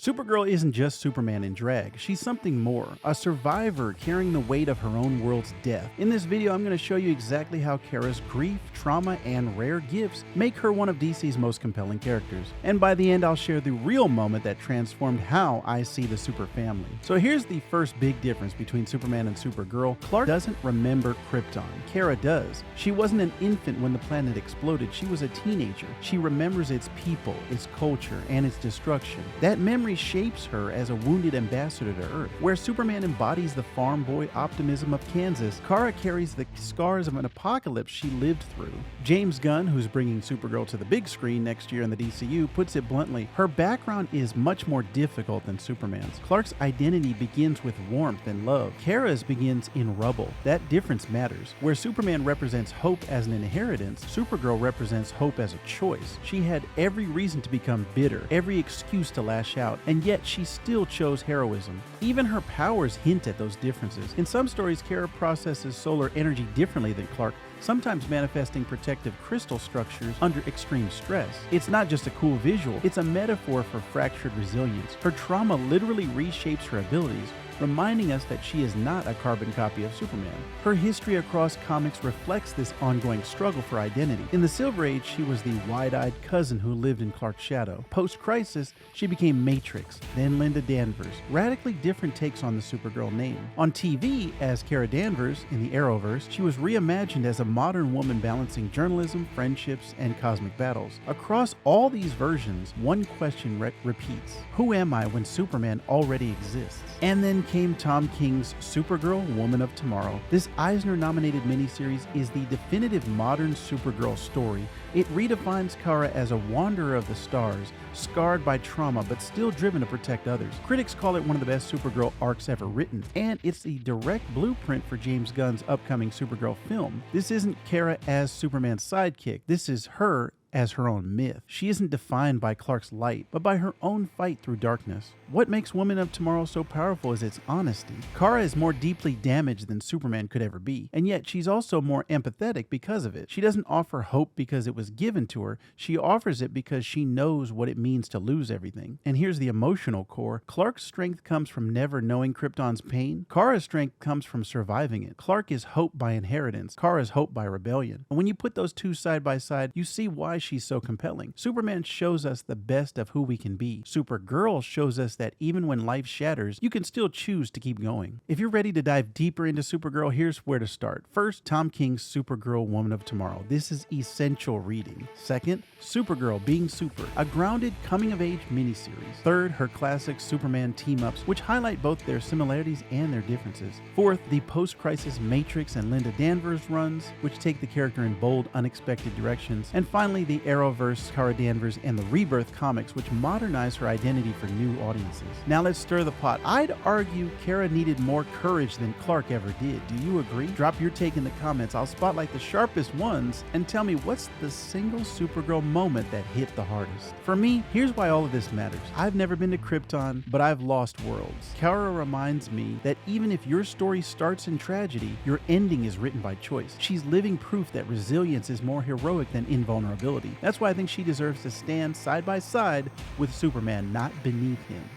Supergirl isn't just Superman in drag, she's something more, a survivor carrying the weight of her own world's death. In this video, I'm going to show you exactly how Kara's grief, trauma, and rare gifts make her one of DC's most compelling characters. And by the end, I'll share the real moment that transformed how I see the Super family. So here's the first big difference between Superman and Supergirl. Clark doesn't remember Krypton. Kara does. She wasn't an infant when the planet exploded, she was a teenager. She remembers its people, its culture, and its destruction. That memory shapes her as a wounded ambassador to Earth. Where Superman embodies the farm boy optimism of Kansas, Kara carries the scars of an apocalypse she lived through. James Gunn, who's bringing Supergirl to the big screen next year in the DCU, puts it bluntly, her background is much more difficult than Superman's. Clark's identity begins with warmth and love. Kara's begins in rubble. That difference matters. Where Superman represents hope as an inheritance, Supergirl represents hope as a choice. She had every reason to become bitter, every excuse to lash out, and yet she still chose heroism. Even her powers hint at those differences. In some stories, Kara processes solar energy differently than Clark, sometimes manifesting protective crystal structures under extreme stress. It's not just a cool visual, it's a metaphor for fractured resilience. Her trauma literally reshapes her abilities, reminding us that she is not a carbon copy of Superman. Her history across comics reflects this ongoing struggle for identity. In the Silver Age, she was the wide-eyed cousin who lived in Clark's shadow. Post-Crisis, she became Matrix, then Linda Danvers. Radically different takes on the Supergirl name. On TV, as Kara Danvers in the Arrowverse, she was reimagined as a modern woman balancing journalism, friendships, and cosmic battles. Across all these versions, one question repeats. Who am I when Superman already exists? And then came Tom King's Supergirl, Woman of Tomorrow. This Eisner-nominated miniseries is the definitive modern Supergirl story. It redefines Kara as a wanderer of the stars, scarred by trauma but still driven to protect others. Critics call it one of the best Supergirl arcs ever written, and it's the direct blueprint for James Gunn's upcoming Supergirl film. This isn't Kara as Superman's sidekick, this is her as her own myth. She isn't defined by Clark's light, but by her own fight through darkness. What makes Woman of Tomorrow so powerful is its honesty. Kara is more deeply damaged than Superman could ever be, and yet she's also more empathetic because of it. She doesn't offer hope because it was given to her, she offers it because she knows what it means to lose everything. And here's the emotional core. Clark's strength comes from never knowing Krypton's pain. Kara's strength comes from surviving it. Clark is hope by inheritance, Kara's hope by rebellion. And when you put those two side by side, you see why she's so compelling. Superman shows us the best of who we can be. Supergirl shows us that even when life shatters, you can still choose to keep going. If you're ready to dive deeper into Supergirl, here's where to start. First, Tom King's Supergirl, Woman of Tomorrow. This is essential reading. Second, Supergirl, Being Super, a grounded coming-of-age miniseries. Third, her classic Superman team-ups, which highlight both their similarities and their differences. Fourth, the post-crisis Matrix and Linda Danvers runs, which take the character in bold, unexpected directions. And finally, the Arrowverse, Kara Danvers, and the Rebirth comics, which modernize her identity for new audiences. Now let's stir the pot. I'd argue Kara needed more courage than Clark ever did. Do you agree? Drop your take in the comments. I'll spotlight the sharpest ones and tell me what's the single Supergirl moment that hit the hardest. For me, here's why all of this matters. I've never been to Krypton, but I've lost worlds. Kara reminds me that even if your story starts in tragedy, your ending is written by choice. She's living proof that resilience is more heroic than invulnerability. That's why I think she deserves to stand side by side with Superman, not beneath him.